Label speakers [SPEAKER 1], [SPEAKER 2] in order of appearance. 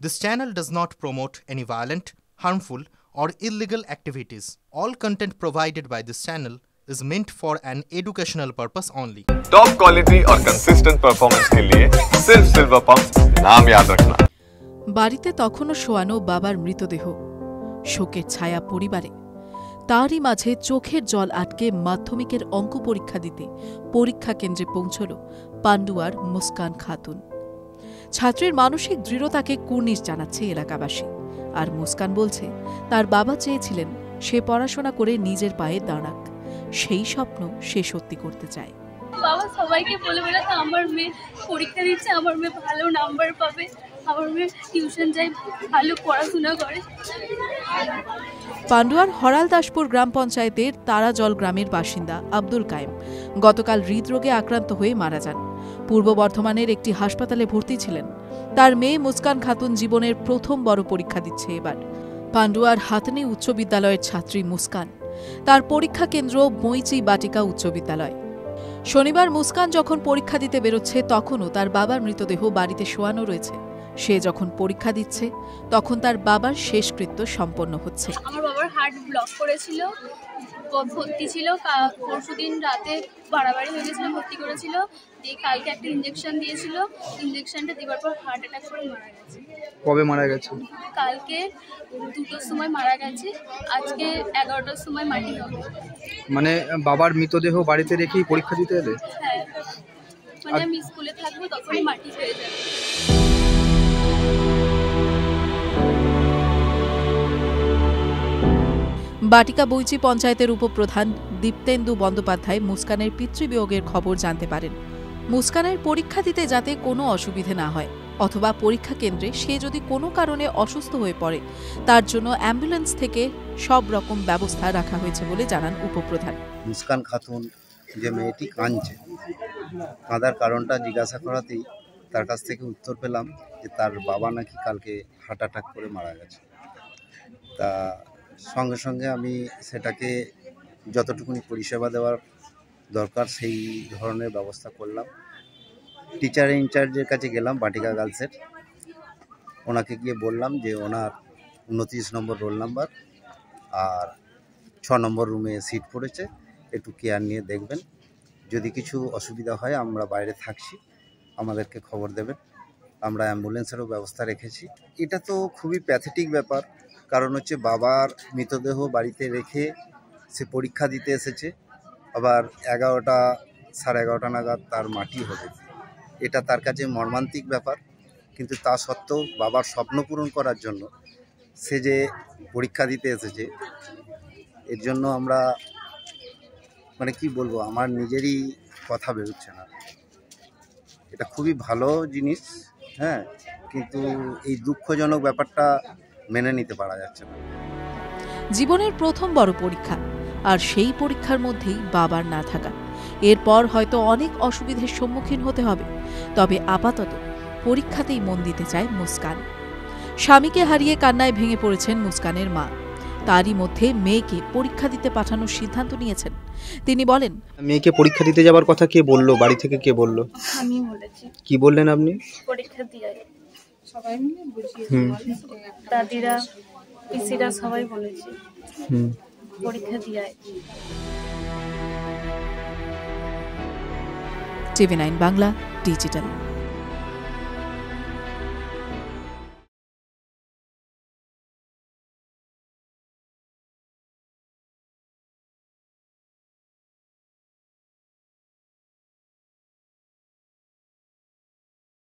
[SPEAKER 1] This channel does not promote any violent, harmful, or illegal activities. All content provided by this channel is meant for an educational purpose only.
[SPEAKER 2] Top quality और consistent performance के लिए सिर्फ silver pump नाम याद रखना।
[SPEAKER 3] বাড়িতে তখনও শোয়ানো বাবার মৃতদেহ, শোকের ছায়া পরিবারে। তারই মাঝে চোখের জল আটকে মাধ্যমিকের অঙ্ক পরীক্ষা দিতে পরীক্ষা কেন্দ্রে পৌঁছল পান্ডুয়ার মুস্কান খাতুন। ছাত্রের মানসিক দৃঢ়তাকে কুর্নিশ জানাচ্ছে এলাকাবাসী। আর মুস্কান বলছে, তার বাবা চেয়েছিলেন সে পড়াশোনা করে নিজের পায়ে দাঁড়াক। সেই স্বপ্ন সে সত্যি করতে চায়।
[SPEAKER 4] বাবা সবাইকে বলে বেড়াতো আমার মেয়ে পরীক্ষা দিচ্ছে, আমার মেয়ে ভালো নাম্বার পাবে, আমার মেয়ে টিউশন যায়, ভালো পড়াশোনা করে।
[SPEAKER 3] পান্ডুয়ার হরালদাসপুর গ্রাম পঞ্চায়েতের তারাজল গ্রামের বাসিন্দা আব্দুল কায়েম গতকাল হৃদরোগে আক্রান্ত হয়ে মারা যান। পূর্ব বর্ধমানের একটি হাসপাতালে ভর্তি ছিলেন। তার মেয়ে মুস্কান খাতুন জীবনের প্রথম বড় পরীক্ষা দিচ্ছে এবার। পান্ডুয়ার হাতনি উচ্চ বিদ্যালয়ের ছাত্রী মুস্কান, তার পরীক্ষা কেন্দ্র বইচি বাটিকা উচ্চ বিদ্যালয়। শনিবার মুস্কান যখন পরীক্ষা দিতে বেরোচ্ছে তখনও তার বাবার মৃতদেহ বাড়িতে শোয়ানো রয়েছে। সে যখন পরীক্ষা দিচ্ছে তখন তার বাবার শেষকৃত্য সম্পন্ন হচ্ছে।
[SPEAKER 4] আমার বাবার হার্ট ব্লক করেছিল, ভর্তি ছিল, পরশুদিন রাতে বাড়াবাড়ি হয়ে গেছিল, ভর্তি করেছিল, দিয়ে কালকে একটা ইঞ্জেকশন দিয়েছিল, ইঞ্জেকশনটা দেওয়ার পর হার্ট অ্যাটাক করে মারা গেছে।
[SPEAKER 5] কবে মারা গেছে?
[SPEAKER 4] কালকে 2টোর সময় মারা গেছে, আজকে 11টার সময় মাটি হবে।
[SPEAKER 5] মানে বাবার মৃতদেহ বাড়িতে রেখেই পরীক্ষা দিতে এলে?
[SPEAKER 4] হ্যাঁ, মানে আমি স্কুলে থাকবো তখনই মাটি হয়ে যাবে।
[SPEAKER 3] বাটিকা বইচি পঞ্চায়েতের উপপ্রধান দীপ্তেন্দু বন্দ্যোপাধ্যায় মুস্কানের পিতৃবিয়োগের খবর জানতে পারেন। মুস্কানের পরীক্ষা দিতে যাতে কোনো অসুবিধে না হয়, অথবা পরীক্ষা কেন্দ্রে সে যদি কোনো কারণে অসুস্থ হয়ে পড়ে, তার জন্য অ্যাম্বুলেন্স থেকে সব রকম ব্যবস্থা রাখা হয়েছে বলে জানান উপপ্রধান।
[SPEAKER 6] মুস্কান খাতুন যে মেয়েটি কাঁদছে, কাঁদার কারণটা জিজ্ঞাসা করাতেই তার কাছ থেকে উত্তর পেলাম যে তার বাবা নাকি কালকে হার্ট অ্যাটাক করে মারা গেছে। তা সঙ্গে সঙ্গে আমি সেটাকে যতটুকুনি পরিষেবা দেওয়ার দরকার সেই ধরনের ব্যবস্থা করলাম। টিচার ইনচার্জের কাছে গেলাম, বাটিকা গার্লসের। ওনাকে গিয়ে বললাম যে ওনার 29 নম্বর রোল নাম্বার আর 6 নম্বর রুমে সিট পড়েছে, একটু কেয়ার নিয়ে দেখবেন, যদি কিছু অসুবিধা হয় আমরা বাইরে থাকছি, আমাদেরকে খবর দেবেন। আমরা অ্যাম্বুলেন্সেরও ব্যবস্থা রেখেছি। এটা তো খুবই প্যাথেটিক ব্যাপার, কারণ হচ্ছে বাবার মৃতদেহ বাড়িতে রেখে সে পরীক্ষা দিতে এসেছে, আবার 11টা 11:30 নাগাদ তার মাটি হবে। এটা তার কাছে মর্মান্তিক ব্যাপার, কিন্তু তা সত্ত্বেও বাবার স্বপ্ন পূরণ করার জন্য সে যে পরীক্ষা দিতে এসেছে, এর জন্য আমরা মানে কি বলবো, আমার নিজেরই কথা বেরোচ্ছে না। এটা খুবই ভালো জিনিস, হ্যাঁ, কিন্তু এই দুঃখজনক ব্যাপারটা মেনে নিতে পারা যাচ্ছে না।
[SPEAKER 3] জীবনের প্রথম বড় পরীক্ষা, আর সেই পরীক্ষার মধ্যেই বাবার না থাকা। এরপর হয়তো অনেক অসুবিধার সম্মুখীন হতে হবে, তবে আপাতত পরীক্ষাতেই মন দিতে চায় মুস্কান। স্বামীকে হারিয়ে কান্নায় ভেঙে পড়েছেন মুস্কানের মা। তারই মধ্যে মেয়েকে পরীক্ষা দিতে পাঠানোর সিদ্ধান্ত নিয়েছেন। তিনি বলেন,
[SPEAKER 5] মেয়েকে পরীক্ষা দিতে যাবার কথা কে বললো? বাড়ি থেকে কে বললো?
[SPEAKER 4] আমি বলেছি।
[SPEAKER 5] কি বললেন আপনি?
[SPEAKER 4] পরীক্ষা দিয়ে সবাই মিলে বুঝিয়ে, দাদিরা পিসিরা সবাই বলেছে পরীক্ষা দিয়ে।
[SPEAKER 3] TV9 Bangla digital.